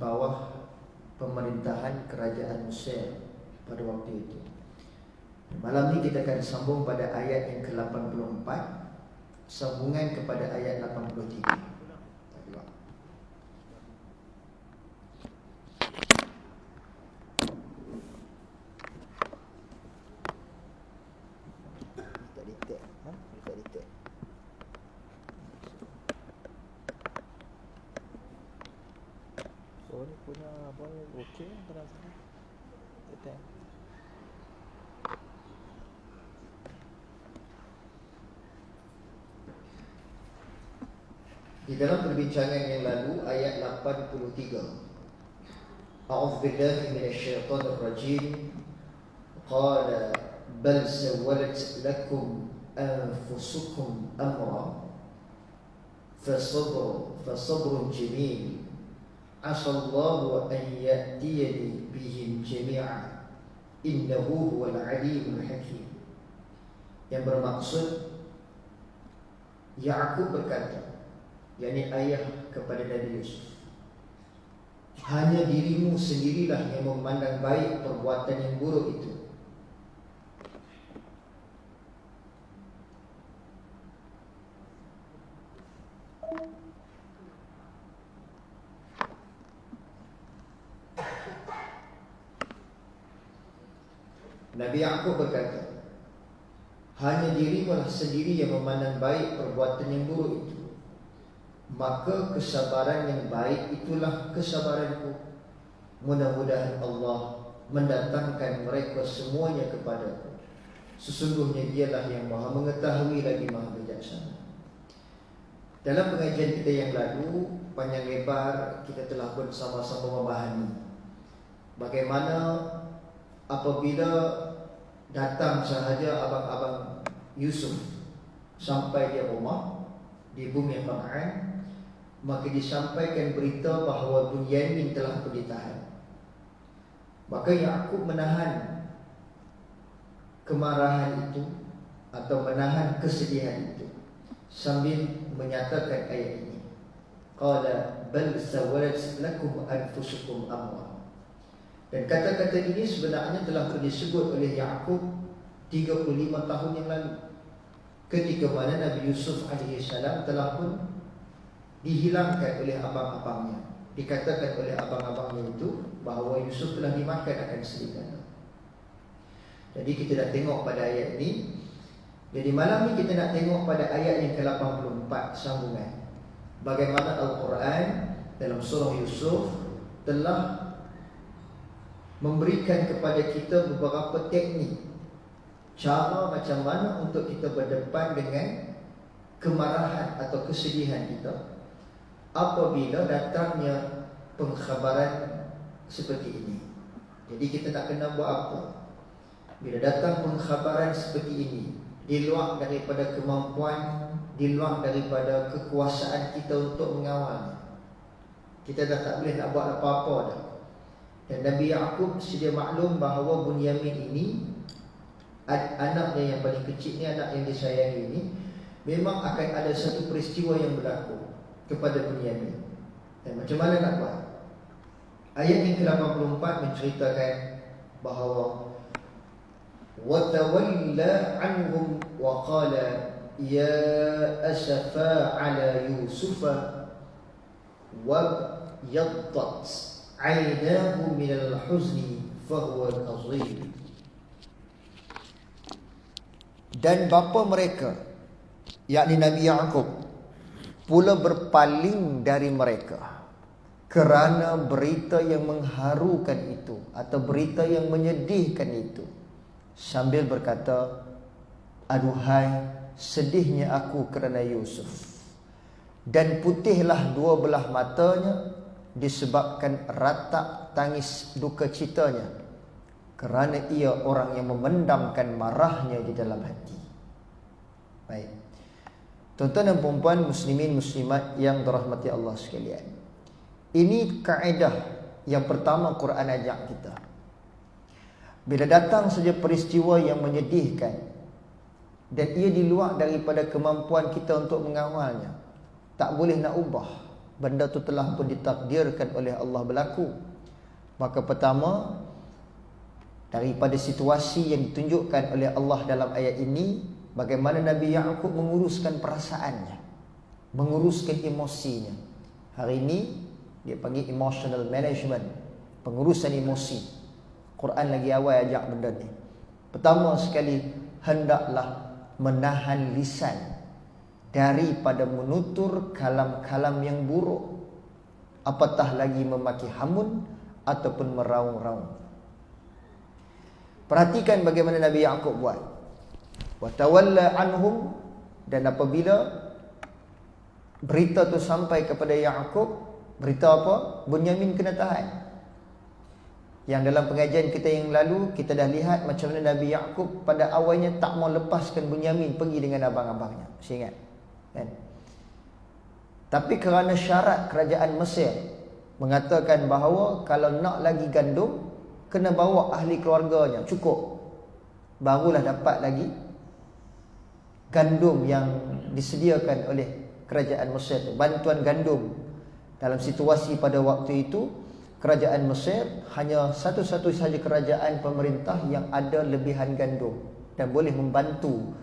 bawah pemerintahan kerajaan Mesir pada waktu itu. Malam ini kita akan sambung pada ayat yang ke-84, sambungan kepada ayat 83. Di dalam perbincangan yang lalu ayat 83, A'udzu billahi minasyaitonir rajim. Qala bal sawwalat lakum anfusukum amra fasabrun jamil asallahu an ya'tiyani bihim jami'a innahu huwal alimul hakim. Yang bermaksud, Ya'qub berkata, yakni ayah kepada Nabi Yusuf, hanya dirimu sendirilah yang memandang baik perbuatan yang buruk itu. Nabi Ya'qub berkata, hanya dirimu lah sendiri yang memandang baik perbuatan yang buruk itu. Maka kesabaran yang baik itulah kesabaranku. Mudah-mudahan Allah mendatangkan mereka semuanya kepadaku. Sesungguhnya dialah yang maha mengetahui lagi maha bijaksana. Dalam pengajian kita yang lalu, panjang lebar kita telah pun sama-sama memahami bagaimana apabila datang sahaja abang-abang Yusuf sampai di rumah di bumi Kanaan, maka disampaikan berita bahawa Bunyamin telah pun ditahan. Maka Ya'qub menahan kemarahan itu atau menahan kesedihan itu sambil menyatakan ayat ini. Qala bal sawalat lakum anfusukum amra. Dan kata-kata ini sebenarnya telah disebut oleh Ya'qub 35 tahun yang lalu, ketika mana Nabi Yusuf AS telah pun dihilangkan oleh abang-abangnya. Dikatakan oleh abang-abangnya itu bahawa Yusuf telah dimakan akan serigala. Jadi kita nak tengok pada ayat ini. Jadi malam ni kita nak tengok pada ayat yang ke-84 sambungan, bagaimana Al-Quran dalam surah Yusuf telah memberikan kepada kita beberapa teknik, cara macam mana untuk kita berdepan dengan kemarahan atau kesedihan kita apabila datangnya pengkhabaran seperti ini. Jadi kita nak kena buat apa bila datang pengkhabaran seperti ini, di luar daripada kemampuan, di luar daripada kekuasaan kita untuk mengawal. Kita dah tak boleh nak buat apa-apa dah. Dan Nabi Ya'qub sedia maklum bahawa Bunyamin ini, anaknya yang paling kecil ni, anak yang disayangi ini, memang akan ada satu peristiwa yang berlaku kepada Bunyamin. Dan macam mana nak buat? Ayat yang ke-84 menceritakan bahawa wa tawalla anhum wa qala ya asafa ala yusufa wa yaddat aynahu min al-huzni fahuwa al-azim. Dan bapa mereka, yakni Nabi Ya'qub, pula berpaling dari mereka kerana berita yang mengharukan itu atau berita yang menyedihkan itu, sambil berkata, aduhai sedihnya aku kerana Yusuf, dan putihlah dua belah matanya disebabkan ratak tangis duka citanya, kerana ia orang yang memendamkan marahnya di dalam hati. Baik, tuan-tuan dan puan-puan, muslimin muslimat yang dirahmati Allah sekalian, ini kaedah yang pertama Quran ajak kita. Bila datang saja peristiwa yang menyedihkan dan ia di luar daripada kemampuan kita untuk mengawalnya, tak boleh nak ubah. benda tu telah pun ditakdirkan oleh Allah berlaku. Maka pertama, daripada situasi yang ditunjukkan oleh Allah dalam ayat ini, bagaimana Nabi Ya'qub menguruskan perasaannya, menguruskan emosinya. Hari ini dia panggil emotional management, pengurusan emosi. Quran lagi awal ajak benda ni. Pertama sekali, hendaklah menahan lisan daripada menutur kalam-kalam yang buruk, apatah lagi memaki hamun ataupun meraung-raung. Perhatikan bagaimana Nabi Ya'qub buat. Wa tawalla anhum, dan apabila berita tu sampai kepada Ya'qub, berita apa? Bunyamin kena tahan. Yang dalam pengajian kita yang lalu, kita dah lihat macam mana Nabi Ya'qub pada awalnya tak mau lepaskan Bunyamin pergi dengan abang-abangnya. Masih ingat? Kan? Tapi kerana syarat kerajaan Mesir mengatakan bahawa kalau nak lagi gandum, kena bawa ahli keluarganya, cukup, barulah dapat lagi gandum yang disediakan oleh kerajaan Mesir, bantuan gandum. Dalam situasi pada waktu itu, kerajaan Mesir hanya satu-satu sahaja kerajaan pemerintah yang ada lebihan gandum dan boleh membantu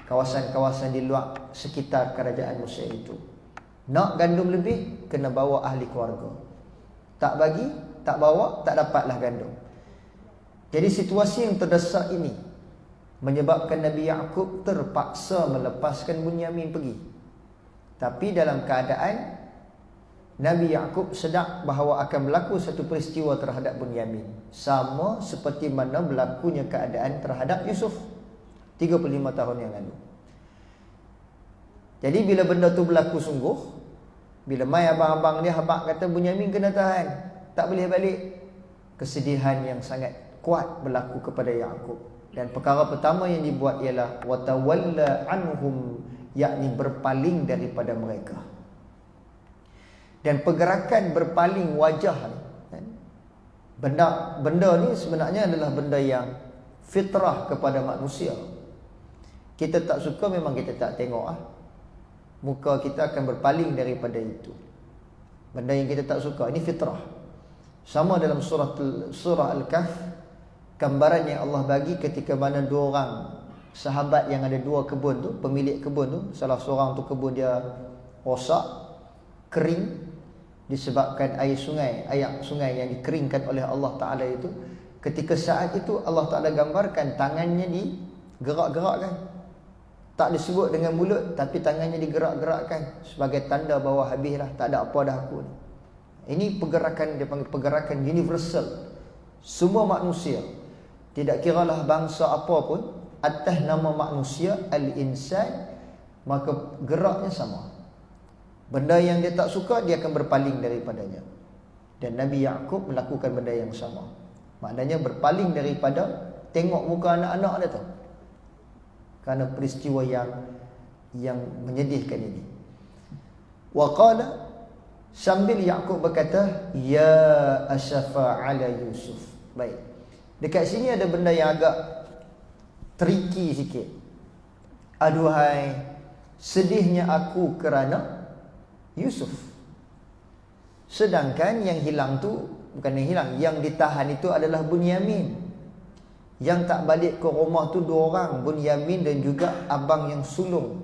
kawasan-kawasan di luar sekitar kerajaan Mesir itu. Nak gandum lebih, kena bawa ahli keluarga. Tak bagi, tak bawa, tak dapatlah gandum. Jadi situasi yang terdesak ini menyebabkan Nabi Ya'qub terpaksa melepaskan Bunyamin pergi. Tapi dalam keadaan Nabi Ya'qub sedar bahawa akan berlaku satu peristiwa terhadap Bunyamin, sama seperti mana berlakunya keadaan terhadap Yusuf 35 tahun yang lalu. Jadi bila benda tu berlaku sungguh, bila mai abang-abang dia habaq kata Bunyamin kena tahan, tak boleh balik, kesedihan yang sangat kuat berlaku kepada Ya'qub. Dan perkara pertama yang dibuat ialah watawalla anhum, yakni berpaling daripada mereka. Dan pergerakan berpaling wajah ni, benda ni sebenarnya adalah benda yang fitrah kepada manusia. Kita tak suka, memang kita tak tengok muka kita akan berpaling daripada itu. Benda yang kita tak suka, ini fitrah. Sama dalam surah Al-Kahf, gambaran yang Allah bagi ketika mana dua orang sahabat yang ada dua kebun tu, pemilik kebun tu, salah seorang tu kebun dia rosak, kering disebabkan air sungai yang dikeringkan oleh Allah Ta'ala itu. Ketika saat itu Allah Ta'ala gambarkan tangannya digerak-gerakkan. Tak disebut dengan mulut, tapi tangannya digerak-gerakkan sebagai tanda bahawa habislah, tak ada apa dah aku ni. Ini pergerakan, dia panggil pergerakan universal. Semua manusia, tidak kiralah bangsa apa pun, atas nama manusia, al-insan, maka geraknya sama. Benda yang dia tak suka, dia akan berpaling daripadanya. Dan Nabi Ya'qub melakukan benda yang sama. Maknanya berpaling daripada tengok muka anak-anak dia tu, kerana peristiwa yang menyedihkan ini. Wa qala, sambil Ya'qub berkata, ya asyafa ala Yusuf. Baik, dekat sini ada benda yang agak tricky sikit. Aduhai, sedihnya aku kerana Yusuf. Sedangkan yang hilang tu, bukan yang hilang, yang ditahan itu adalah Bunyamin. Yang tak balik ke rumah tu dua orang, Bunyamin dan juga abang yang sulung,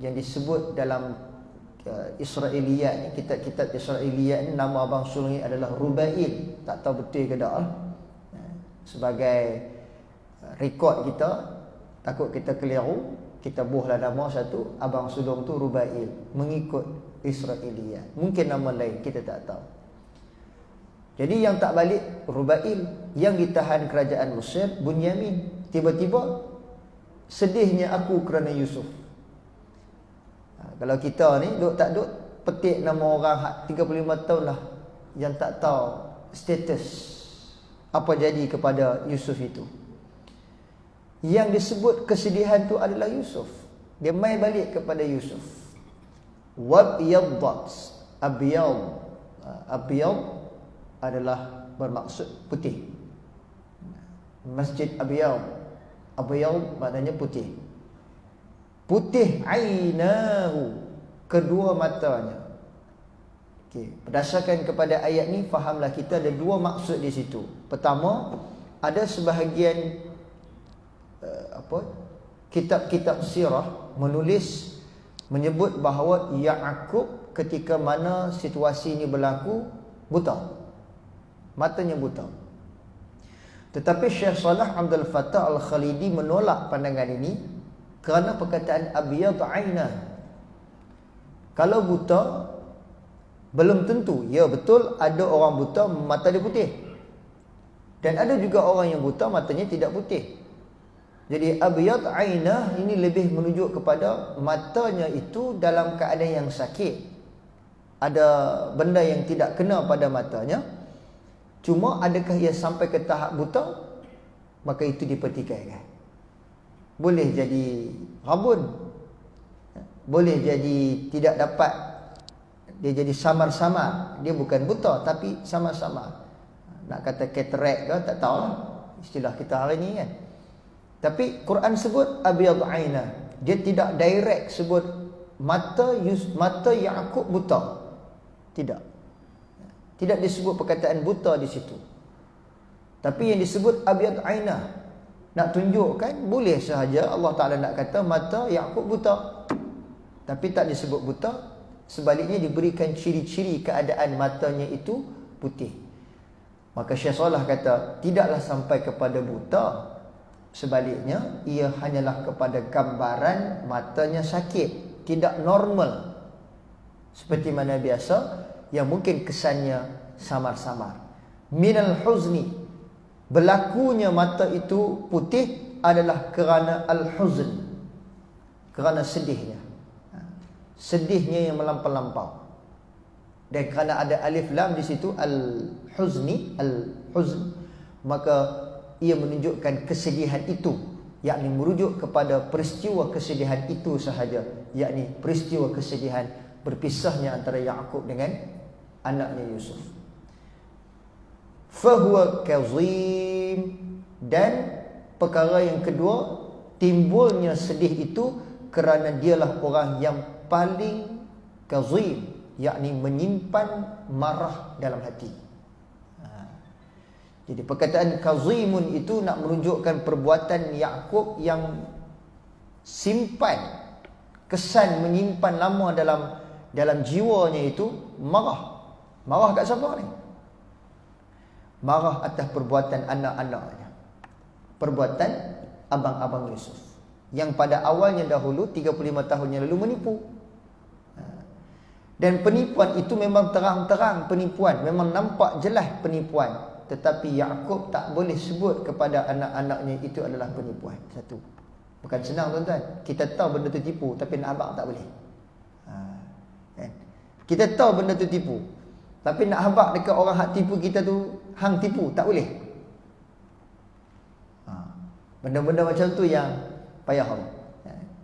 yang disebut dalam Israiliyat ni, kitab-kitab Israiliyat ni, nama abang sulung ni adalah Rubail. Tak tahu betul ke tak. Sebagai rekod kita, takut kita keliru, kita buhlah nama satu, abang sulung tu Rubail, mengikut Israiliyat. Mungkin nama lain, kita tak tahu. Jadi yang tak balik Rubail, yang ditahan kerajaan Mesir Bunyamin. Tiba-tiba, sedihnya aku kerana Yusuf. Kalau kita ni tak duk petik nama orang 35 tahun lah, yang tak tahu status apa jadi kepada Yusuf itu. Yang disebut kesedihan tu adalah Yusuf. Dia mai balik kepada Yusuf. Wabyaddat, abyad adalah bermaksud putih. Masjid abyad maknanya putih. Putih ainahu, kedua matanya. Berdasarkan kepada ayat ni, fahamlah kita ada dua maksud di situ. Pertama, ada sebahagian kitab-kitab sirah menyebut bahawa Ya'qub ketika mana situasi ini berlaku buta, matanya buta. Tetapi Syekh Saleh Abdul Fattah Al-Khalidi menolak pandangan ini kerana perkataan abyad aina. Kalau buta, belum tentu. Ya betul, ada orang buta mata dia putih, dan ada juga orang yang buta matanya tidak putih. Jadi abyad ainah ini lebih menunjuk kepada matanya itu dalam keadaan yang sakit. Ada benda yang tidak kena pada matanya. Cuma adakah ia sampai ke tahap buta? Maka itu dipertikaikan. Boleh jadi rabun, boleh jadi tidak dapat, dia jadi samar-samar. Dia bukan buta tapi samar-samar. Nak kata cataract ke, tak tahu lah istilah kita hari ni kan. Tapi Quran sebut abyad aina. Dia tidak direct sebut mata Ya'qub buta. Tidak disebut perkataan buta di situ. Tapi yang disebut abyad aina, nak tunjukkan boleh sahaja Allah Ta'ala nak kata mata Ya'qub buta, tapi tak disebut buta. Sebaliknya diberikan ciri-ciri keadaan matanya itu putih. Maka Syekh Saleh kata tidaklah sampai kepada buta. Sebaliknya ia hanyalah kepada gambaran matanya sakit, tidak normal seperti mana biasa, yang mungkin kesannya samar-samar. Minal huzni, berlakunya mata itu putih adalah kerana al-huzn, kerana sedihnya. Sedihnya yang melampau-lampau. Dan kerana ada alif lam di situ, al-huzni, al-huzn, maka ia menunjukkan kesedihan itu, yakni merujuk kepada peristiwa kesedihan itu sahaja, yakni peristiwa kesedihan berpisahnya antara Ya'qub dengan anaknya Yusuf. Fahuwa kazim, dan perkara yang kedua, timbulnya sedih itu kerana dialah orang yang paling kazim, yakni menyimpan marah dalam hati. Jadi perkataan kazimun itu nak menunjukkan perbuatan Ya'qub yang simpan, kesan menyimpan lama dalam jiwanya itu marah. Marah kat siapa ni? Marah atas perbuatan anak-anaknya, perbuatan abang-abang Yusuf, yang pada awalnya dahulu 35 tahun yang lalu menipu. Dan penipuan itu memang terang-terang penipuan, memang nampak jelas penipuan. Tetapi Ya'qub tak boleh sebut kepada anak-anaknya itu adalah penipuan. Satu, bukan senang tuan-tuan. Kita tahu benda tu tipu, tapi nak habaq tak boleh. Kan? Kita tahu benda tu tipu, tapi nak habaq dekat orang hak tipu kita tu, hang tipu, tak boleh. Benda-benda macam tu yang payah.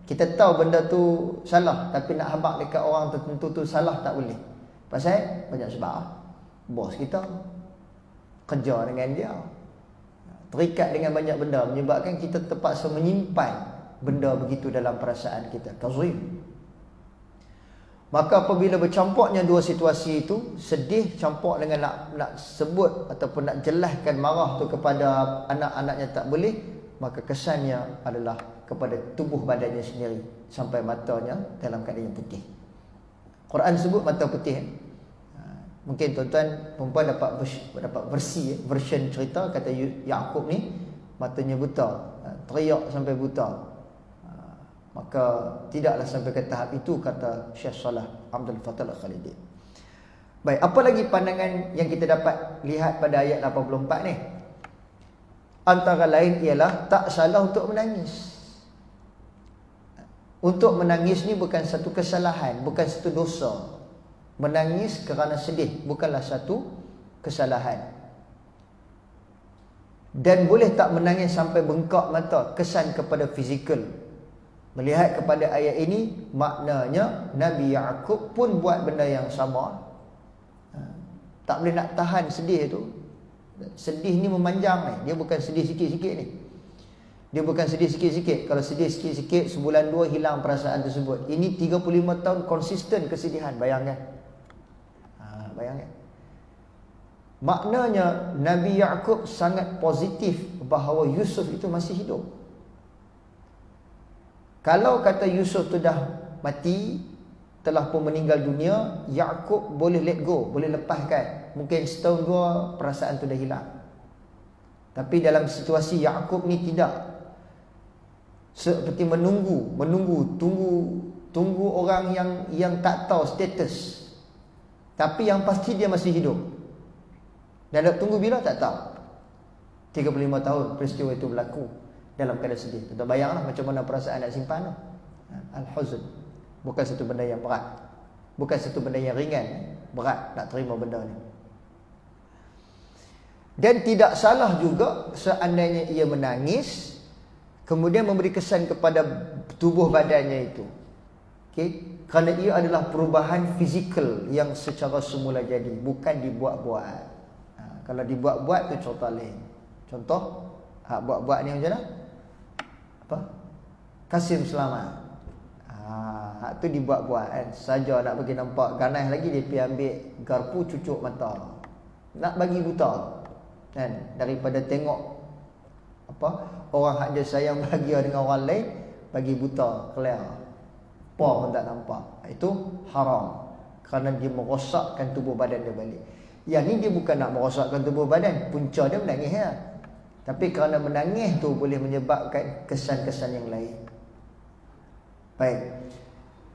Kita tahu benda tu salah, tapi nak habaq dekat orang tertentu tu salah, tak boleh. Pasal banyak sebab. Bos kita kerja dengan dia, terikat dengan banyak benda, menyebabkan kita terpaksa menyimpan benda begitu dalam perasaan kita. Kazim. Maka apabila bercampurnya dua situasi itu, sedih campur dengan nak sebut ataupun nak jelaskan marah tu kepada anak-anaknya tak boleh, maka kesannya adalah kepada tubuh badannya sendiri, sampai matanya dalam keadaan yang putih. Quran sebut mata putih. Mungkin tuan-tuan perempuan dapat version cerita, kata Ya'qub ni matanya buta, teriak sampai buta. Maka tidaklah sampai ke tahap itu, kata Syekh Saleh Abdul Fattah Al-Khalidi. Baik, apa lagi pandangan yang kita dapat lihat pada ayat 84 ni? Antara lain ialah tak salah untuk menangis. Untuk menangis ni bukan satu kesalahan, bukan satu dosa. Menangis kerana sedih bukanlah satu kesalahan. Dan boleh tak menangis sampai bengkak mata, kesan kepada fizikal. Melihat kepada ayat ini, maknanya Nabi Ya'qub pun buat benda yang sama. Tak boleh nak tahan sedih tu. Sedih ni memanjang ni. Dia bukan sedih sikit-sikit ni. Dia bukan sedih sikit-sikit. Kalau sedih sikit-sikit, sebulan dua hilang perasaan tersebut. Ini 35 tahun konsisten kesedihan, bayangkan. bayangkan. Maknanya Nabi Yaqub sangat positif bahawa Yusuf itu masih hidup. Kalau kata Yusuf tu dah mati, telah pun meninggal dunia, Yaqub boleh let go, boleh lepaskan. Mungkin setahun dua perasaan tu dah hilang. Tapi dalam situasi Yaqub ni tidak. Seperti tunggu orang yang tak tahu status. Tapi yang pasti dia masih hidup. Dan nak tunggu bila tak tahu. 35 tahun peristiwa itu berlaku dalam keadaan sedih. Tuan bayanglah macam mana perasaan nak simpan tu. Al-huzn. Bukan satu benda yang berat. Bukan satu benda yang ringan. Berat nak terima benda ni. Dan tidak salah juga seandainya ia menangis, kemudian memberi kesan kepada tubuh badannya itu. Okay? Kerana ia adalah perubahan fizikal yang secara semula jadi, bukan dibuat-buat. Kalau dibuat-buat tu contoh lain. Contoh, buat-buat ni macam mana? Apa? Kasim Selamat. Tu dibuat-buat kan. Saja nak bagi nampak ganas lagi, dia pergi ambil garpu cucuk mata. Nak bagi buta. Kan? Daripada tengok orang hak dia sayang bahagia dengan orang lain, bagi buta, clear. Pun tak nampak. Itu haram. Kerana dia merosakkan tubuh badan dia balik. Yang ni dia bukan nak merosakkan tubuh badan, punca dia menangis ya. Tapi kerana menangis tu boleh menyebabkan kesan-kesan yang lain. Baik.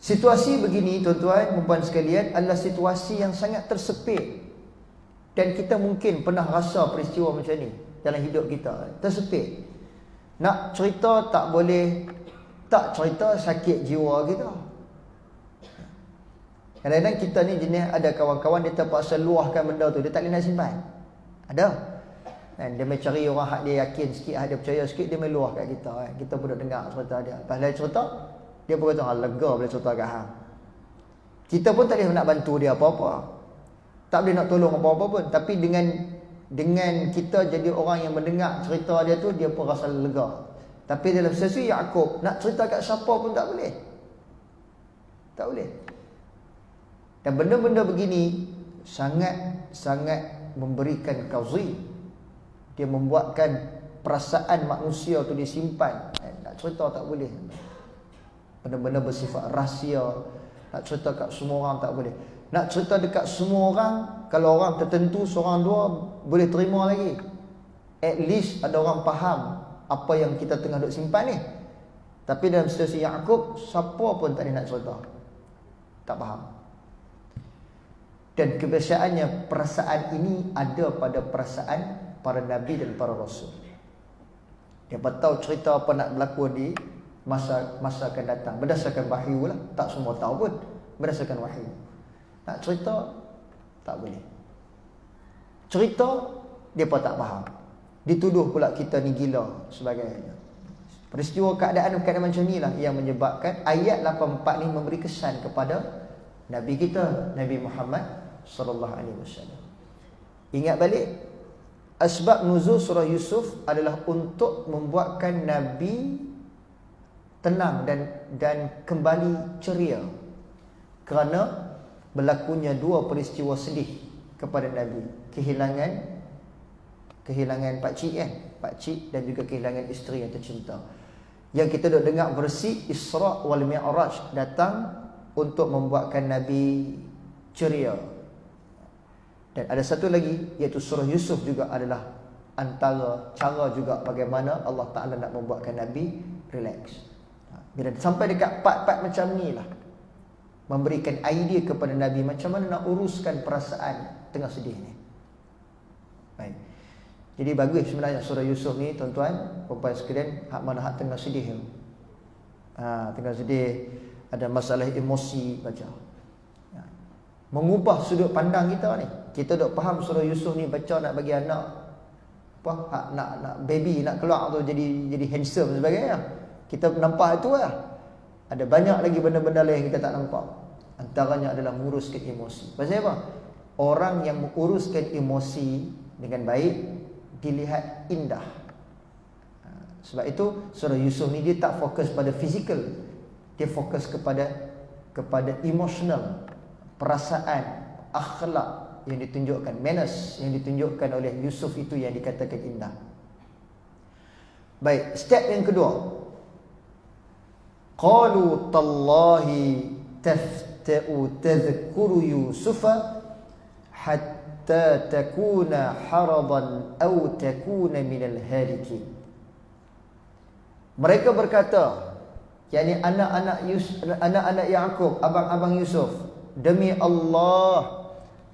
Situasi begini tuan-tuan, puan-puan sekalian, adalah situasi yang sangat tersepit. Dan kita mungkin pernah rasa peristiwa macam ni dalam hidup kita. Tersepit. Nak cerita tak boleh, tak cerita sakit jiwa kita. Kadang-kadang kita ni jenis ada kawan-kawan dia terpaksa luahkan benda tu, dia tak boleh nak simpan. Ada. Dan dia mencari orang hak dia yakin sikit, hak dia percaya sikit, dia meluah kat kita kan. Kita pun dah dengar cerita dia. Lepas dia cerita, dia pun kata lega boleh cerita kat hang. Kita pun tak boleh nak bantu dia apa-apa. Tak boleh nak tolong apa-apa pun. Tapi dengan kita jadi orang yang mendengar cerita dia tu, dia pun rasa lega. Tapi dalam sesi Yaqub, nak cerita kat siapa pun tak boleh. Tak boleh. Dan benda-benda begini sangat-sangat memberikan kazi. Dia membuatkan perasaan manusia tu disimpan. Nak cerita tak boleh. Benda-benda bersifat rahsia, nak cerita kat semua orang tak boleh. Nak cerita dekat semua orang, kalau orang tertentu seorang dua boleh terima lagi. At least ada orang faham apa yang kita tengah duk simpan ni. Tapi dalam situasi Yaqub, siapa pun tak ada nak cerita. Tak faham. Dan kebiasaannya perasaan ini ada pada perasaan para nabi dan para rasul. Dia tahu cerita apa nak berlaku di masa akan datang berdasarkan wahyu lah. Tak semua tahu pun, berdasarkan wahyu. Nak cerita tak boleh. Cerita dia pun tak faham. Dituduh pula kita ni gila sebagainya. Peristiwa keadaan macam inilah yang menyebabkan ayat 84 ni memberi kesan kepada Nabi kita, Nabi Muhammad sallallahu alaihi wasallam. Ingat balik, asbab nuzul surah Yusuf adalah untuk membuatkan Nabi tenang dan kembali ceria. Kerana berlakunya dua peristiwa sedih kepada Nabi. Kehilangan pakcik kan? Pakcik dan juga kehilangan isteri yang tercinta. Yang kita duk dengar versi Isra wal Mi'raj datang untuk membuatkan Nabi ceria. Dan ada satu lagi, iaitu surah Yusuf juga adalah antara cara juga bagaimana Allah Ta'ala nak membuatkan Nabi relax. Bila sampai dekat part-part macam ni lah, memberikan idea kepada Nabi macam mana nak uruskan perasaan tengah sedih ni. Baik. Jadi bagus sebenarnya surah Yusuf ni tuan-tuan, puan-puan sekalian, hak mana hak tengah sedih tu. Tengah sedih, ada masalah emosi baca. Mengubah sudut pandang kita ni. Kita dok faham surah Yusuf ni baca nak bagi anak nak baby nak keluar tu jadi handsome sebagainya. Kita nampak itu lah. Ada banyak lagi benda-benda lain yang kita tak nampak. Antaranya adalah menguruskan emosi. Pasal apa? Orang yang menguruskan emosi dengan baik dilihat indah. Sebab itu surah Yusuf ni dia tak fokus pada fizikal. Dia fokus kepada emosional, perasaan, akhlak, yang ditunjukkan, manners yang ditunjukkan oleh Yusuf itu yang dikatakan indah. Baik, step yang kedua. Qalu tallahi tafta'u tadhkuru Yusufa hatta takuna haradan aw takuna minal halikin. Mereka berkata, yakni anak-anak Yaqub, abang-abang Yusuf, demi Allah,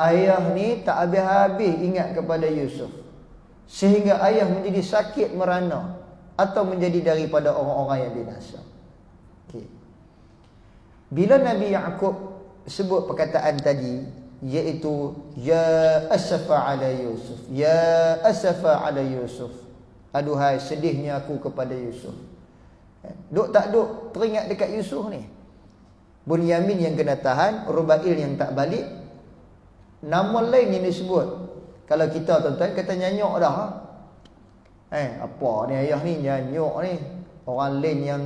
ayah ni tak habis-habis ingat kepada Yusuf sehingga ayah menjadi sakit merana atau menjadi daripada orang-orang yang binasa. Okay. Bila Nabi Yaqub sebut perkataan tadi, iaitu ya asafa ala Yusuf, ya asafa ala Yusuf, aduhai sedihnya aku kepada Yusuf. Duk tak duk teringat dekat Yusuf ni. Bunyamin yang kena tahan, Rubail yang tak balik. Nama lain yang disebut. Kalau kita tuan-tuan kata nyanyok dah. Apa ni ayah ni nyanyok ni. Orang lain yang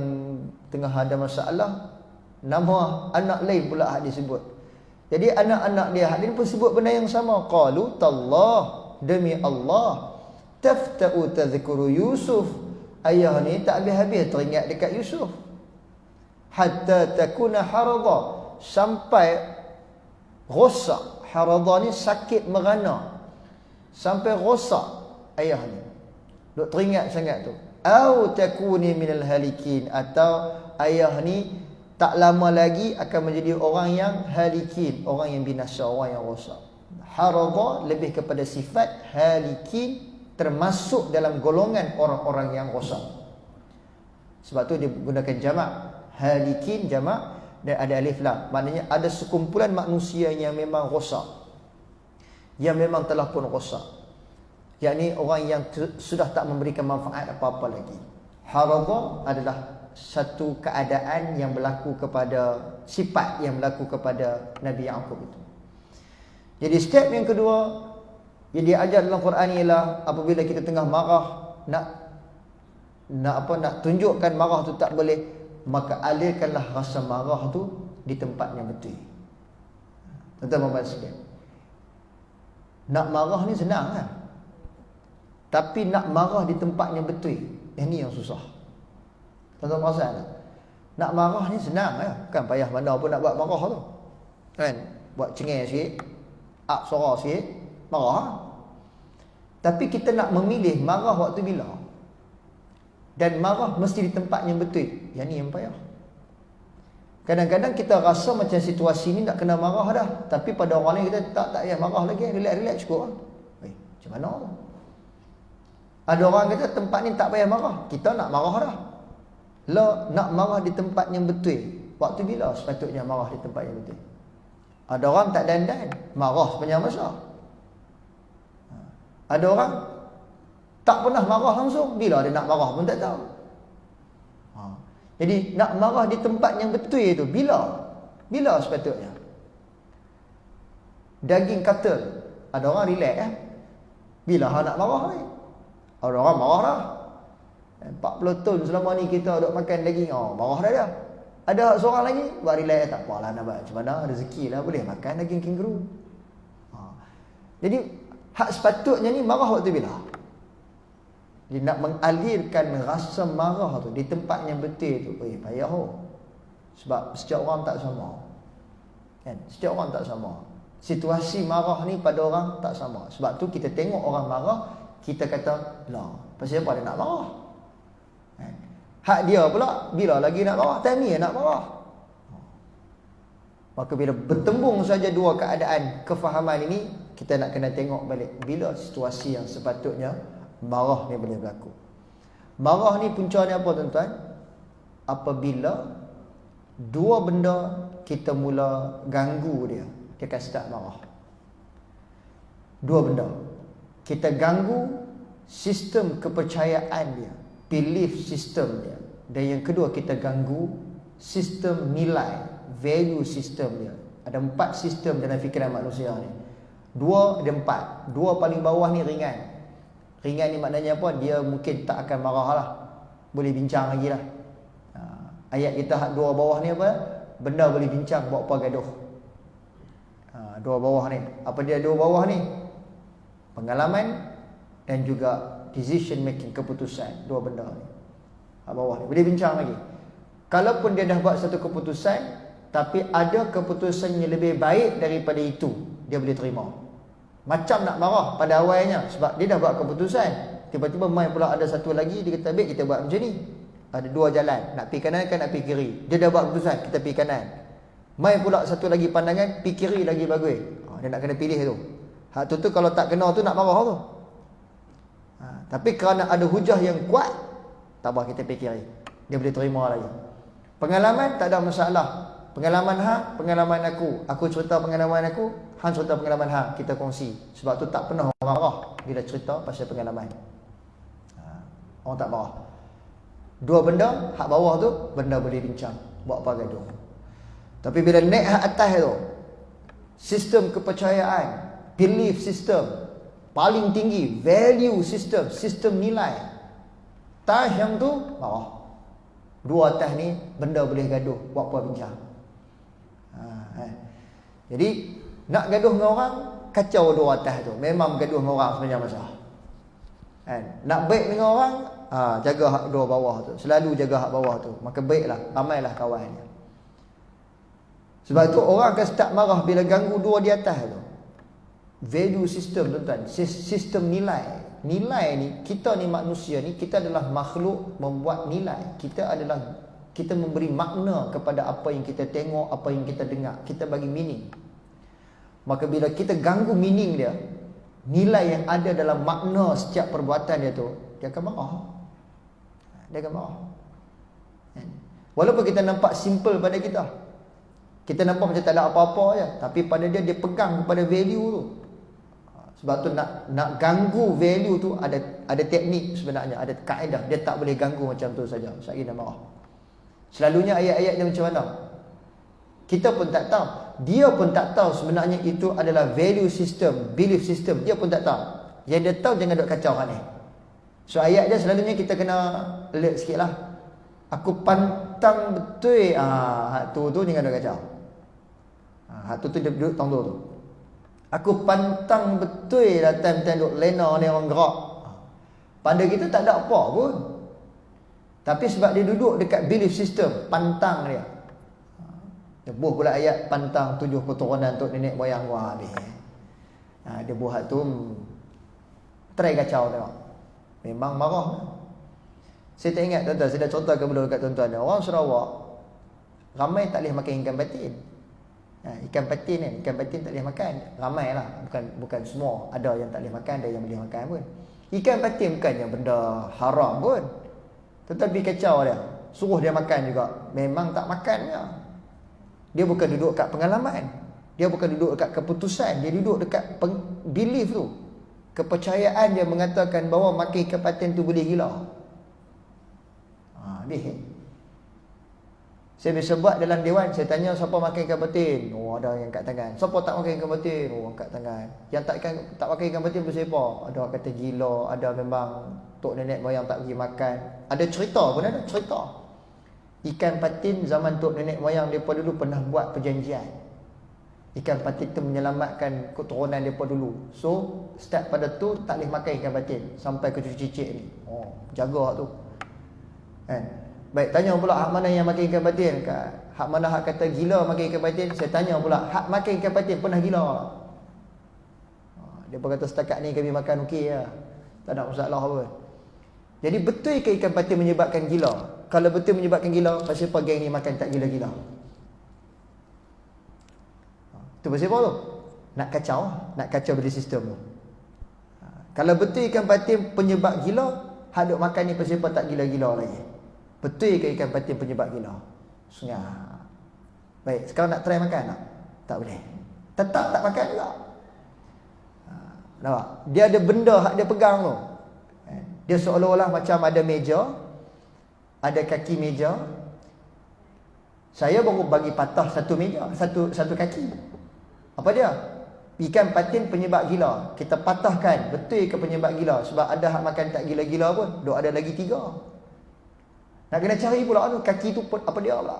tengah ada masalah, nama anak lain pula hak disebut. Jadi anak-anak dia hak dia pun sebut benda yang sama. Qalu tallah, demi Allah, tafta'u tadhkuru Yusuf, ayah ni tak habis-habis teringat dekat Yusuf. Hatta takuna harada, sampai rosak. Harada ni sakit merana, sampai rosak ayah ni, duk teringat sangat tu. Au takuni minal halikin, atau ayah ni tak lama lagi akan menjadi orang yang halikin, orang yang binasa, orang yang rosak. Harada lebih kepada sifat, halikin termasuk dalam golongan orang-orang yang rosak. Sebab tu dia gunakan jamak, halikin jamak dan ada alif lam. Maknanya ada sekumpulan manusia yang memang rosak, yang memang telah pun rosak, yakni orang yang sudah tak memberikan manfaat apa-apa lagi. Harada adalah satu keadaan yang berlaku kepada, sifat yang berlaku kepada Nabi Yaqub itu. Jadi step yang kedua yang diajar dalam Quran ialah apabila kita tengah marah, nak tunjukkan marah tu tak boleh, maka alirkanlah rasa marah tu di tempat yang betul. Tuan-tuan dan sekalian, nak marah ni senang kan? Tapi nak marah di tempat yang betul, yang ni yang susah. Tuan-tuan perasan tak? Nak marah ni senang kan? Kan payah mana pun nak buat marah tu. Kan? Buat cengeng sikit, up suara sikit, marah. Tapi kita nak memilih marah waktu bila, dan marah mesti di tempat yang betul, yang ni yang payah. Kadang-kadang kita rasa macam situasi ni nak kena marah dah, tapi pada orang lain kita tak payah marah lagi, relax cukup. Macam mana tu? Ada orang kata tempat ni tak payah marah, kita nak marah dah. Nak marah di tempat yang betul, waktu bila sepatutnya marah di tempat yang betul? Ada orang tak dandan, marah sepanjang masa. Ada orang tak pernah marah langsung, bila dia nak marah pun tak tahu. Jadi nak marah di tempat yang betul itu bila sepatutnya? Daging katil, ada orang relax bila nak marah ni? Ada orang marah dah. 40 tahun selama ni kita duk makan daging, marah dah dia. Ada seorang lagi buat relax, tak apalah nak buat macam mana, rezeki lah, boleh makan daging kangaroo. Jadi hak sepatutnya ni marah waktu bila? Dia nak mengalirkan rasa marah tu di tempat yang betul tu. Payah sebab setiap orang tak sama. Kan? Setiap orang tak sama. Situasi marah ni pada orang tak sama. Sebab tu kita tengok orang marah, kita kata, lah, pasal apa dia nak marah? Kan? Hak dia pula bila lagi nak marah? Time ni nak marah. Maka bila bertembung saja dua keadaan kefahaman ini, kita nak kena tengok balik bila situasi yang sepatutnya marah ni boleh berlaku. Marah ni punca ni apa tuan-tuan? Apabila dua benda kita mula ganggu dia akan start marah. Dua benda. Kita ganggu sistem kepercayaan dia, belief system dia. Dan yang kedua, kita ganggu sistem nilai, value system dia. Ada 4 sistem dalam fikiran manusia ni. 2 ada 4. 2 paling bawah ni ringan. Ringan ni maknanya apa? Dia mungkin tak akan marah lah, boleh bincang lagi lah. Ayat kita hak 2 bawah ni apa? Benda boleh bincang, buat apa gaduh. Dua bawah ni. Apa dia dua bawah ni? Pengalaman dan juga decision making, keputusan. Dua benda ni. Bawah ni. Boleh bincang lagi. Kalaupun dia dah buat satu keputusan, tapi ada keputusan yang lebih baik daripada itu, dia boleh terima. Macam nak marah pada awalnya, sebab dia dah buat keputusan. Tiba-tiba main pula ada satu lagi, dia kata, baik kita buat macam ni. Ada dua jalan, nak pergi kanan kan nak pergi kiri. Dia dah buat keputusan, kita pergi kanan. Main pula satu lagi pandangan, pergi kiri lagi bagus. Dia nak kena pilih tu. Hak tu kalau tak kena tu nak marah tu. Tapi kerana ada hujah yang kuat, tak apa kita pergi kiri. Dia boleh terima lagi. Pengalaman tak ada masalah. Pengalaman hang, pengalaman aku. Aku cerita pengalaman aku, hang cerita pengalaman hang. Kita kongsi. Sebab tu tak pernah orang marah bila cerita pasal pengalaman. Orang tak marah. Dua benda, hak bawah tu benda boleh bincang, buat apa gaduh. Tapi bila naik hak atas tu, sistem kepercayaan, belief system paling tinggi, value system, sistem nilai. Tas yang tu marah. Dua atas ni benda boleh gaduh, buat apa bincang. Jadi nak gaduh dengan orang, kacau dua atas tu. Memang gaduh dengan orang sebenarnya masalah. Nak baik dengan orang, jaga hak dua bawah tu. Selalu jaga hak bawah tu. Maka baiklah, ramailah kawannya. Sebab tu orang akan start marah bila ganggu dua di atas tu. Value system, tuan-tuan. Sistem nilai. Nilai ni, kita ni manusia ni, kita adalah makhluk membuat nilai. Kita memberi makna kepada apa yang kita tengok, apa yang kita dengar. Kita bagi meaning. Maka bila kita ganggu meaning dia, nilai yang ada dalam makna setiap perbuatan dia tu, dia akan marah. Dia akan marah. Walaupun kita nampak simple pada kita, kita nampak macam tak ada apa-apa je, tapi pada dia, dia pegang kepada value tu. Sebab tu nak ganggu value tu ada teknik sebenarnya, ada kaedah. Dia tak boleh ganggu macam tu saja. Saya nak marah. Selalunya ayat-ayat dia macam mana? Kita pun tak tahu. Dia pun tak tahu sebenarnya itu adalah value system, belief system. Dia pun tak tahu. Yang dia tahu jangan duk kacau hal ni. So ayat dia selalunya kita kena alert sikit lah. Aku pantang betul. Hak tu jangan duk kacau. Hak tu dia duduk tangguh tu. Aku pantang betul lah time-time duk lena ni orang gerak. Pada kita tak ada apa pun. Tapi sebab dia duduk dekat belief system, pantang dia. Dia buah pula ayat pantang 7 keturunan untuk nenek moyang gua habis. Dia buat tu try kacau tengok. Memang marah. Saya tak ingat tuan-tuan, saya dah ceritakan dulu dekat tuan-tuan. Orang Sarawak ramai tak boleh makan ikan patin. Ikan patin ni, ikan patin tak boleh makan. Ramai lah, bukan semua. Ada yang tak boleh makan, ada yang boleh makan pun. Ikan patin bukannya benda haram pun, tetapi kacau dia, suruh dia makan juga. Memang tak makannya. Dia bukan duduk kat pengalaman, dia bukan duduk dekat keputusan, dia duduk dekat belief tu. Kepercayaan dia mengatakan bahawa makan ikan patin tu boleh gila. Saya biasa buat dalam dewan, saya tanya siapa makan ikan patin. Oh, ada yang angkat tangan. Siapa tak makan ikan patin? Oh, angkat tangan. Yang tak makan ikan patin pasal apa? Ada kata gila, ada memang tok nenek moyang tak pergi makan. Ada cerita pun, ada cerita. Ikan patin zaman tok nenek moyang depa dulu pernah buat perjanjian. Ikan patin tu menyelamatkan keturunan depa dulu. So, start pada tu tak boleh makan ikan patin sampai ke cucu cicit ni. Oh, jaga tu. Baik, tanya pula hak mana yang makan ikan patin? Hak mana hak kata gila makan ikan patin? Saya tanya pula, hak makan ikan patin pernah gila? Dia pun kata setakat ni kami makan okey lah. Tak ada masalah apa. Jadi betul ke ikan patin menyebabkan gila? Kalau betul menyebabkan gila, pasal apa geng ni makan tak gila-gila? Itu pasal apa tu? Nak kacau beli sistem tu. Kalau betul ikan patin penyebab gila, hak duk makan ni pasal apa tak gila-gila lagi? Betul ke ikan patin penyebab gila? Sengah. Baik, sekarang nak try makan tak? Tak boleh. Tetap tak makan juga. Nampak? Dia ada benda hak dia pegang tu. Dia seolah-olah macam ada meja, ada kaki meja. Saya baru bagi patah satu meja, satu kaki. Apa dia? Ikan patin penyebab gila. Kita patahkan, betul ke penyebab gila? Sebab ada hak makan tak gila-gila pun, duk ada lagi 3. Nak kena cari pula tu, kaki tu apa dia pula?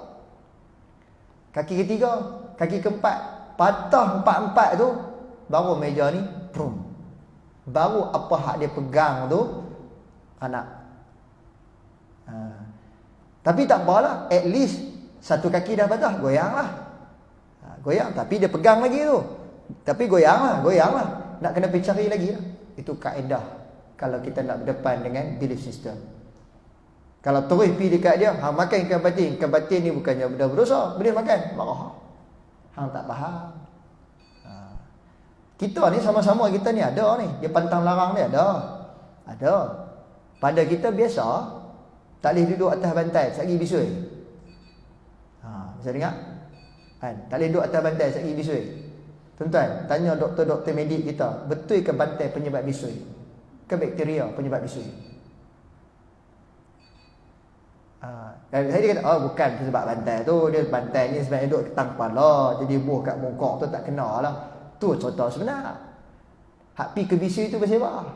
Kaki ketiga, kaki keempat. patah 4-4 tu, baru meja ni prum. Baru apa hak dia pegang tu anak. Tapi tak apalah, at least satu kaki dah patah, goyanglah. Goyang, tapi dia pegang lagi tu. Tapi goyanglah. Nak kena pergi cari lagi lah. Itu kaedah kalau kita nak berdepan dengan belief system. Kalau terus pergi dekat dia, hang makan ikan batin ni bukannya benda berdosa, boleh makan, marah. Hang tak faham. Kita ni sama-sama kita ni ada ni, dia pantang larang ni ada. Pada kita biasa tak boleh duduk atas bantai satgi bisui. Bisa dengar? Kan? Tak boleh duduk atas bantai satgi bisui. Tuan-tuan, tanya doktor-doktor medik kita, betul ke bantai penyebab bisui? Ke bakteria penyebab bisui? Saya dia kata, bukan sebab bantai tu, dia bantai ni sebenarnya duduk ketang kepala, jadi buah kat mongkok tu tak kena lah. Tu cerita sebenar. Hak pi ke bisui tu pasal apa?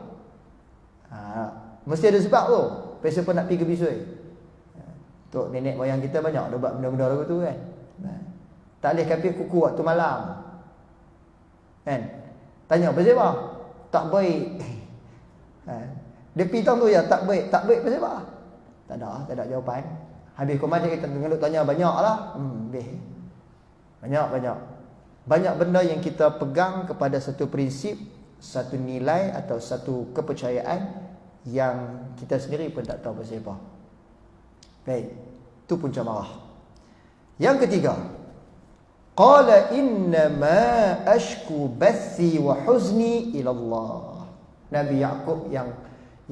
Mesti ada sebab tu. Pasal pun nak pi ke bisui. Tok nenek moyang kita banyak dah buat benda-benda lagu tu kan. Tak boleh kapir kuku waktu malam. Kan? Tanya pasal apa? Tak baik. Dia pi tahu tu ya, tak baik pasal apa? Tak ada jawapan. Habis komat kita tengok tanya banyaklah. Banyak benda yang kita pegang kepada satu prinsip, satu nilai atau satu kepercayaan yang kita sendiri pun tak tahu pasal apa. Baik, itu punca marah. Yang ketiga, qala innama ashku bathi wa huzni ila Allah. Nabi Yaqub yang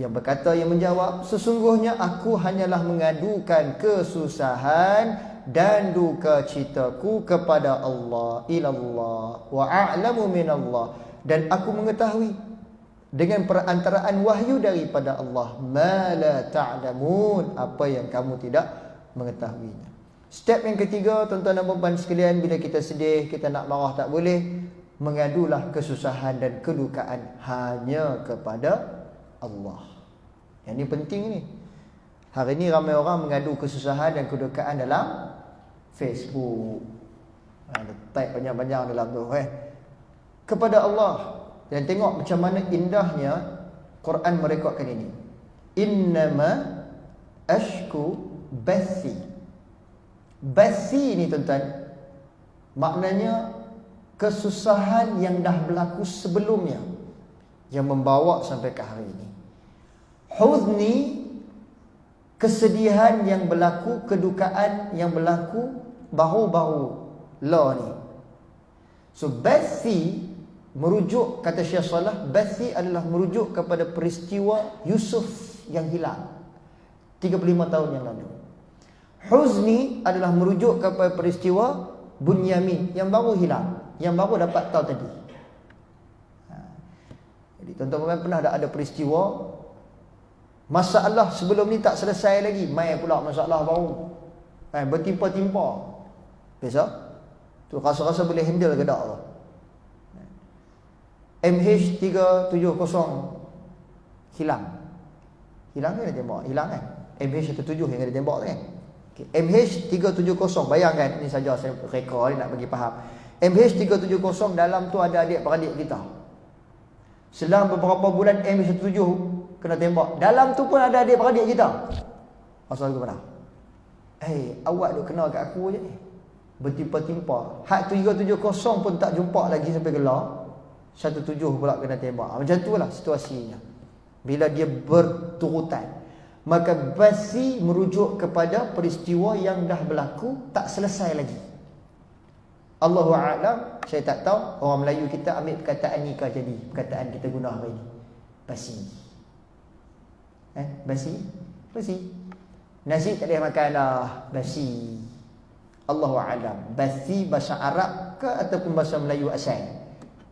berkata, yang menjawab, sesungguhnya aku hanyalah mengadukan kesusahan dan duka citaku kepada Allah, ilallah wa a'lamu minallah, dan aku mengetahui dengan perantaraan wahyu daripada Allah, ma la ta'lamun, apa yang kamu tidak mengetahuinya. Step yang ketiga, tuan-tuan dan puan-puan sekalian, bila kita sedih, kita nak marah tak boleh, mengadulah kesusahan dan kedukaan hanya kepada Allah. Yang ini penting ni. Hari ni ramai orang mengadu kesusahan dan kedukaan dalam Facebook. Type panjang-panjang dalam tu kepada Allah. Dan tengok macam mana indahnya Quran merekodkan ini. Innama ashku bathi. Bathi ni tuan-tuan, maknanya kesusahan yang dah berlaku sebelumnya, yang membawa sampai ke hari ini. Huzni, kesedihan yang berlaku, kedukaan yang berlaku baru-baru ni. So bathi merujuk, kata Syekh Salah, bathi adalah merujuk kepada peristiwa Yusuf yang hilang 35 tahun yang lalu. Huzni adalah merujuk kepada peristiwa Bunyamin yang baru hilang, yang baru dapat tahu tadi. Jadi tuan-tuan pernah ada peristiwa masalah sebelum ni tak selesai lagi, mai pula masalah baru. Bertimpa-timpa. Biasa? Tu rasa-rasa boleh handle ke tak tu? MH370 hilang. Hilang ke dia tembak? Hilang kan? MH17 yang dia tembak tu kan? Okay. MH370, bayangkan, ni saja saya rekod nak bagi faham. MH370 dalam tu ada adik-beradik kita. Selang beberapa bulan MH17 kena tembak. Dalam tu pun ada adik-beradik kita. Asal ke mana? Awak duk kena kat aku je ni. Bertimpa-timpa. Hak 370 pun tak jumpa lagi sampai gelar. 17 pula kena tembak. Macam itulah situasinya. Bila dia berturutan, maka basi merujuk kepada peristiwa yang dah berlaku, tak selesai lagi. Allahu a'lam, saya tak tahu. Orang Melayu kita ambil perkataan nikah jadi perkataan kita guna hari ini. Basi. Basi. Nasi tak boleh makan dah. Basi. Allahu a'lam. Basi bahasa Arab ke ataupun bahasa Melayu asal.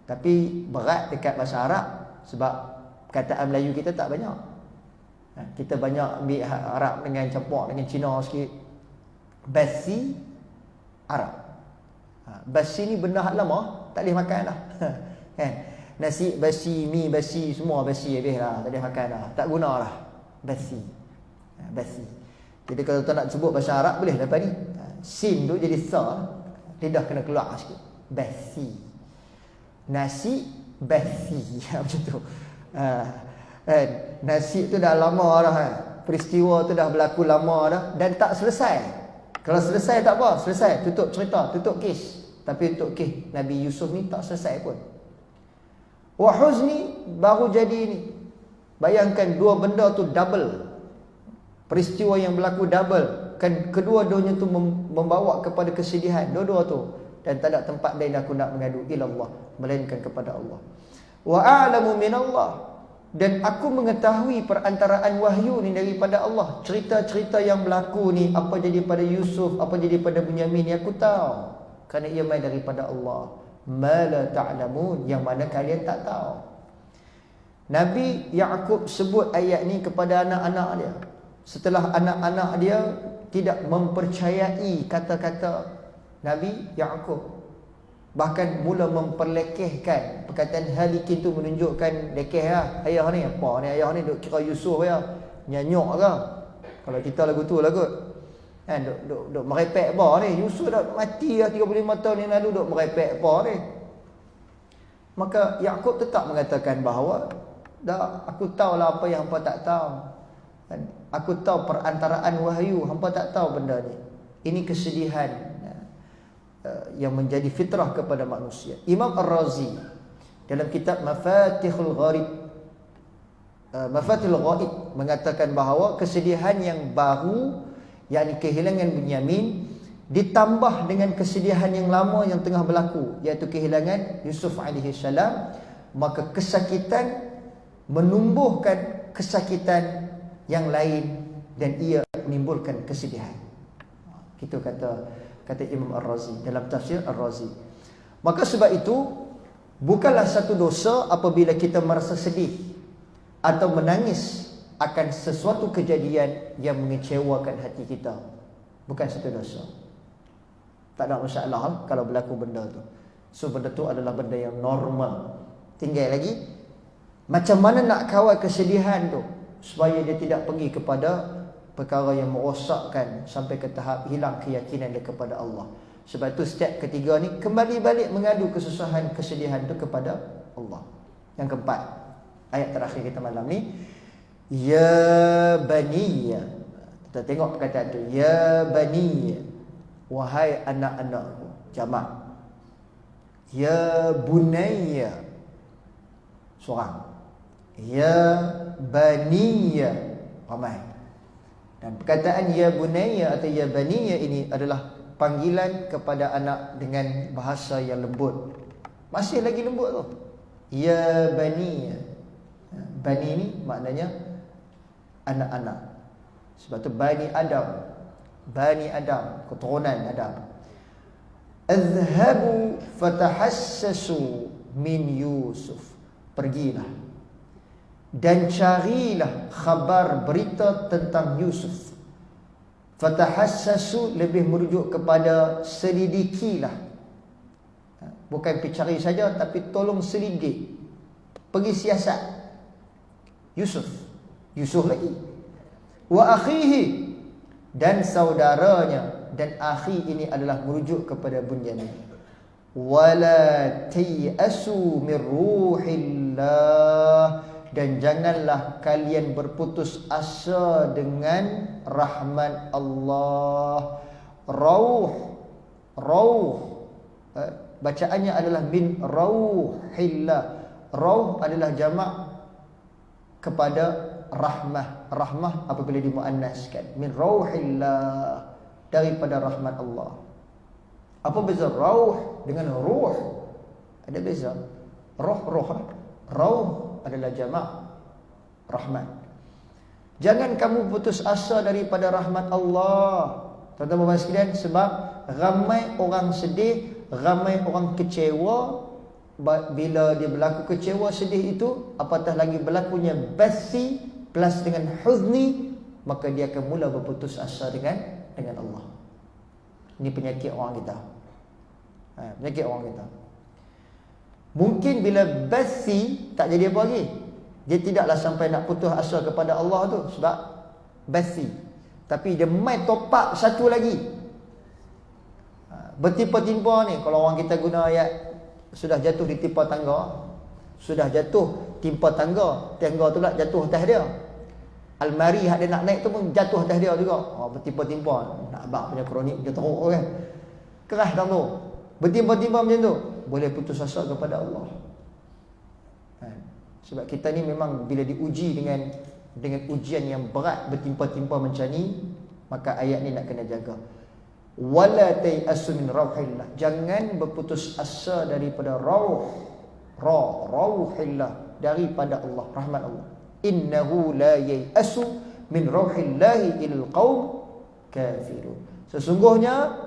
Tapi berat dekat bahasa Arab sebab perkataan Melayu kita tak banyak. Kita banyak ambil Arab dengan campur dengan Cina sikit. Basi Arab. Basi ni benda hak lama, tak boleh makan dah. Kan? Nasi basi, mi basi, semua basi habis lah, tak boleh makan dah. Tak guna lah. Basi. Jadi kalau tuan nak sebut bahasa Arab boleh lepas ni. Sin tu jadi sa, lidah kena keluar sikit. Basi. Nasi basi. Macam tu. Kan? Nasi tu dah lama dah. Peristiwa tu dah berlaku lama dah. Dan tak selesai. Kalau selesai tak apa. Selesai. Tutup cerita. Tutup kes. Tapi untuk kes Nabi Yusuf ni tak selesai pun. Wahuzni baru jadi ni. Bayangkan dua benda tu double. Peristiwa yang berlaku double. Kan kedua-duanya tu membawa kepada kesedihan. Dua-dua tu. Dan tak ada tempat lain aku nak mengadu ilallah. Melainkan kepada Allah. Wa a'lamu minallah. Dan aku mengetahui perantaraan wahyu ni daripada Allah. Cerita-cerita yang berlaku ni. Apa jadi pada Yusuf. Apa jadi pada Bunyamin ni aku tahu. Kerana ia main daripada Allah. Ma la ta'lamun. Yang mana kalian tak tahu. Nabi Ya'qub sebut ayat ni kepada anak-anak dia. Setelah anak-anak dia tidak mempercayai kata-kata Nabi Ya'qub. Bahkan mula memperlekehkan. Perkataan halikin tu menunjukkan lekeh lah. Ayah ni apa ni? Ayah ni duk kira Yusuf ya. Nyanyok ke? Kalau kita lagu tu lah kot. Kan duk merepek apa ni? Yusuf dah mati dah 35 tahun yang lalu duk merepek apa ni? Maka Ya'qub tetap mengatakan bahawa dah aku tahulah apa yang hampa tak tahu. Kan? Aku tahu perantaraan wahyu, hampa tak tahu benda ni. Ini kesedihan yang menjadi fitrah kepada manusia. Imam Ar-Razi dalam kitab Mafatihul Gharib Mafatihul Ghaib mengatakan bahawa kesedihan yang baru, yakni kehilangan Bunyamin, ditambah dengan kesedihan yang lama yang tengah berlaku, iaitu kehilangan Yusuf alaihi salam, maka kesakitan menumbuhkan kesakitan yang lain dan ia menimbulkan kesedihan. Itu kata Imam Ar-Razi dalam tafsir Ar-Razi. Maka sebab itu bukanlah satu dosa apabila kita merasa sedih atau menangis akan sesuatu kejadian yang mengecewakan hati kita. Bukan satu dosa. Tak ada masalah kalau berlaku benda tu. So benda tu adalah benda yang normal. Tinggal lagi macam mana nak kawal kesedihan tu supaya dia tidak pergi kepada perkara yang merosakkan sampai ke tahap hilang keyakinan dia kepada Allah. Sebab itu step ketiga ni kembali balik mengadu kesusahan, kesedihan tu kepada Allah. Yang keempat, ayat terakhir kita malam ni, ya bani. Kita tengok perkataan tu, ya bani, wahai anak-anakku, jamak. Ya bunayya, seorang. Ya baniya, ramai. Dan perkataan ya bunayya atau ya baniya ini adalah panggilan kepada anak dengan bahasa yang lembut. Masih lagi lembut tu. Ya baniya. Bani ni maknanya anak-anak. Sebab tu Bani Adam. Bani Adam, keturunan Adam. Azhabu fatahassasu min Yusuf. Pergilah dan carilah khabar berita tentang Yusuf. Fatahassasu lebih merujuk kepada selidikilah. Bukan pergi cari saja, tapi tolong selidik. Pergi siasat Yusuf lagi. Wa akhihi, dan saudaranya. Dan akhi ini adalah merujuk kepada Bunyamin. Wala tayasu min ruhillah, dan janganlah kalian berputus asa dengan rahmat Allah. Rauh bacaannya adalah min rauhillah. Rauh adalah jamak kepada rahmah. Rahmah apabila dimuannaskan, min rauhillah, daripada rahmat Allah. Apa beza rauh dengan ruh? Ada beza. Rauh adalah jamak rahmat. Jangan kamu putus asa daripada rahmat Allah, tuan-tuan sekalian, sebab ramai orang sedih, ramai orang kecewa. Bila dia berlaku kecewa, sedih itu, apatah lagi berlakunya basi plus dengan huzni, maka dia akan mula berputus asa dengan Allah. Ini penyakit orang kita. Penyakit orang kita. Mungkin bila basi tak jadi apa lagi, dia tidaklah sampai nak putus asa kepada Allah tu sebab basi. Tapi dia mai top up satu lagi. Bertimpa-timpa ni, kalau orang kita guna ayat sudah jatuh di timpa tangga, sudah jatuh timpa tangga, tangga tu pula jatuh atas dia. Almari hak dia nak naik tu pun jatuh atas dia juga. Bertimpa-timpa. Nak abang punya kronik dia teruk kan. Keras dah tu. Bertimpa-timpa macam tu, boleh putus asa kepada Allah. Sebab kita ni memang bila diuji dengan ujian yang berat, bertimpa-timpa macam ni, maka ayat ni nak kena jaga. Wala tayasu min rauhillah, jangan berputus asa daripada rauhillah, daripada Allah, rahmat Allah. Innahu la yayasu min rauhillahi ilal qaum kafirun. Sesungguhnya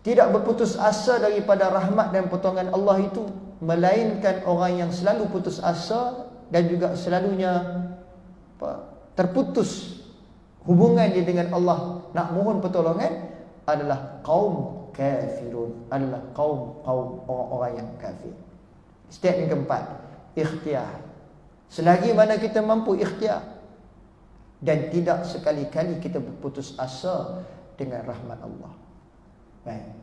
tidak berputus asa daripada rahmat dan pertolongan Allah itu melainkan orang yang selalu putus asa dan juga selalunya terputus hubungan dia dengan Allah, nak mohon pertolongan, adalah kaum kafirun, adalah kaum orang yang kafir. Step yang keempat, ikhtiar. Selagi mana kita mampu ikhtiar dan tidak sekali-kali kita berputus asa dengan rahmat Allah. Baik.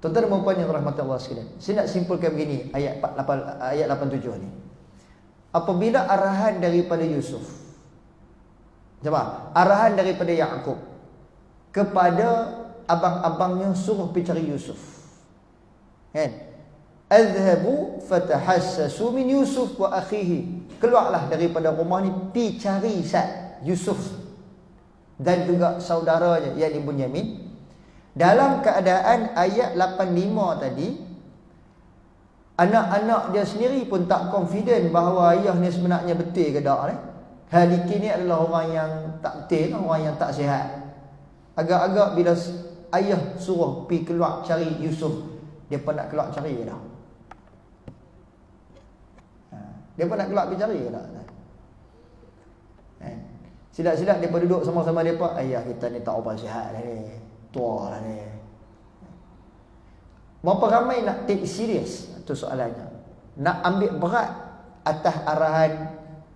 Tuan-tuan dan puan yang rahmat Allah sekalian, saya nak simpulkan begini ayat 87 ni. Apabila arahan daripada Yusuf, arahan daripada Yaqub kepada abang-abangnya, suruh pergi cari Yusuf, kan? Adhabu fatahassasu min Yusuf wa akhihi. Keluarlah daripada rumah ni, pergi cari Yusuf dan juga saudaranya, yakni Bunyamin. Dalam keadaan ayat 85 tadi, anak-anak dia sendiri pun tak confident bahawa ayah ni sebenarnya betul ke tak ni. Haliki ni adalah orang yang tak betul, orang yang tak sihat. Agak-agak bila ayah suruh pergi keluar cari Yusuf, dia pun nak keluar cari ke tak? Dia pun nak keluar pergi cari ke tak? Silap-silap dia pun duduk sama-sama mereka, ayah kita ni tak apa sihat lah ni, tua lah ni. Berapa ramai nak take serious? Itu soalannya. Nak ambil berat atas arahan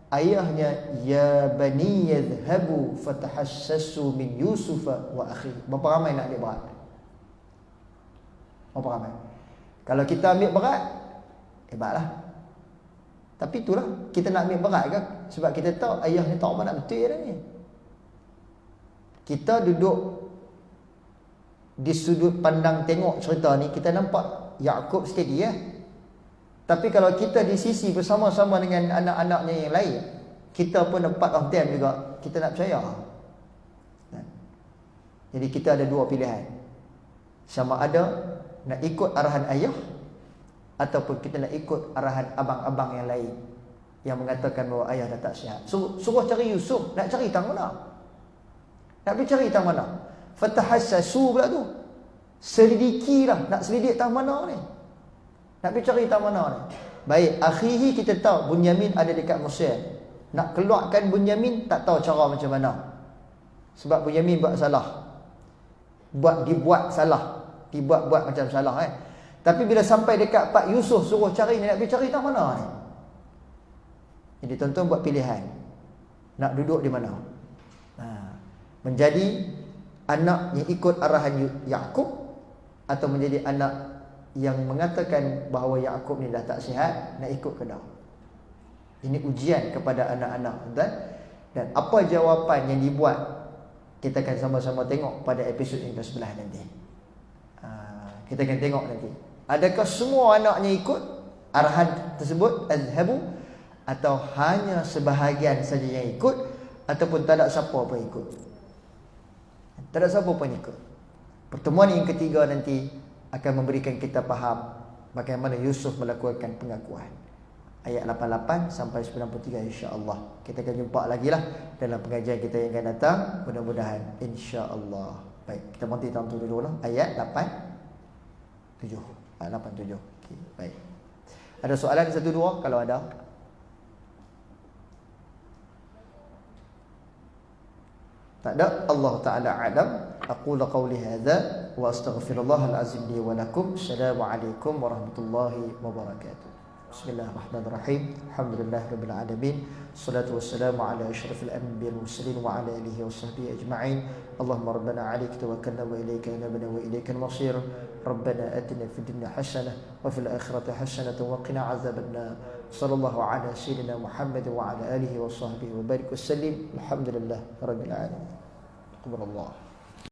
ayahnya, ya bani yadhhabu fatahassasu min Yusuf wa akhi. Berapa ramai nak ambil berat? Berapa ramai? Kalau kita ambil berat, hebatlah. Tapi itulah, kita nak ambil berat kan? Sebab kita tahu ayah ni tak apa nak betul dah ni. Kita duduk di sudut pandang tengok cerita ni, kita nampak Yaqub steady ya. Tapi kalau kita di sisi bersama-sama dengan anak-anaknya yang lain, kita pun part of them juga, kita nak percaya. Jadi kita ada dua pilihan. Sama ada nak ikut arahan ayah, ataupun kita nak ikut arahan abang-abang yang lain yang mengatakan bahawa ayah dah tak sihat. Suruh cari Yusuf, nak cari tang mana? Nak pergi cari tang mana? Fatahassasu pula tu. Selidikilah, nak selidik tang mana ni? Nak pergi cari tang mana ni? Baik, akhihi kita tahu Bunyamin ada dekat Mesir. Nak keluarkan Bunyamin tak tahu cara macam mana. Sebab Bunyamin buat salah. Dibuat salah. Dibuat-buat macam salah kan. Tapi bila sampai dekat Pak Yusuf suruh cari ni, nak pergi cari tang mana ni? Jadi tuan-tuan buat pilihan. Nak duduk di mana? Menjadi anak yang ikut arahan Yaqub, atau menjadi anak yang mengatakan bahawa Yaqub ni dah tak sihat, nak ikut ke tak? Ini ujian kepada anak-anak. Dan apa jawapan yang dibuat, kita akan sama-sama tengok pada episod yang ke-11 nanti. Kita akan tengok nanti, adakah semua anaknya ikut arahan tersebut, azhabu, atau hanya sebahagian saja yang ikut, ataupun tak ada siapa pun ikut. Tak ada siapa pun ikut. Pertemuan yang ketiga nanti akan memberikan kita faham bagaimana Yusuf melakukan pengakuan. Ayat 88 sampai 93 insya-Allah. Kita akan jumpa lagi lah dalam pengajian kita yang akan datang, mudah-mudahan insya-Allah. Baik, kita berhenti dalam tu dulu lah. Ayat 87. Ayat 87. Okey, baik. Ada soalan satu dua kalau ada? Tak ada. Allah Ta'ala a'lam. Aqulu qawli hadza wa astaghfirullahal azim li wa lakum. Assalamualaikum warahmatullahi wabarakatuh. Bismillahirrahmanirrahim. Alhamdulillahirabbil alamin. Salatu wassalamu ala asyrafil anbiya'il mursalin wa ala alihi washabbihi ajma'in. Allahumma rabbana 'alaika tawakkalna wa ilaika anabna wa ilaikal masir. Rabbana atina fid dunya hasanah wa fil akhirati hasanah wa qina 'adzabannar. Sallallahu ala sayyidina Muhammad wa ala alihi washabbihi wa barik wasallim. Alhamdulillahirabbil alamin. Alhamdulillah.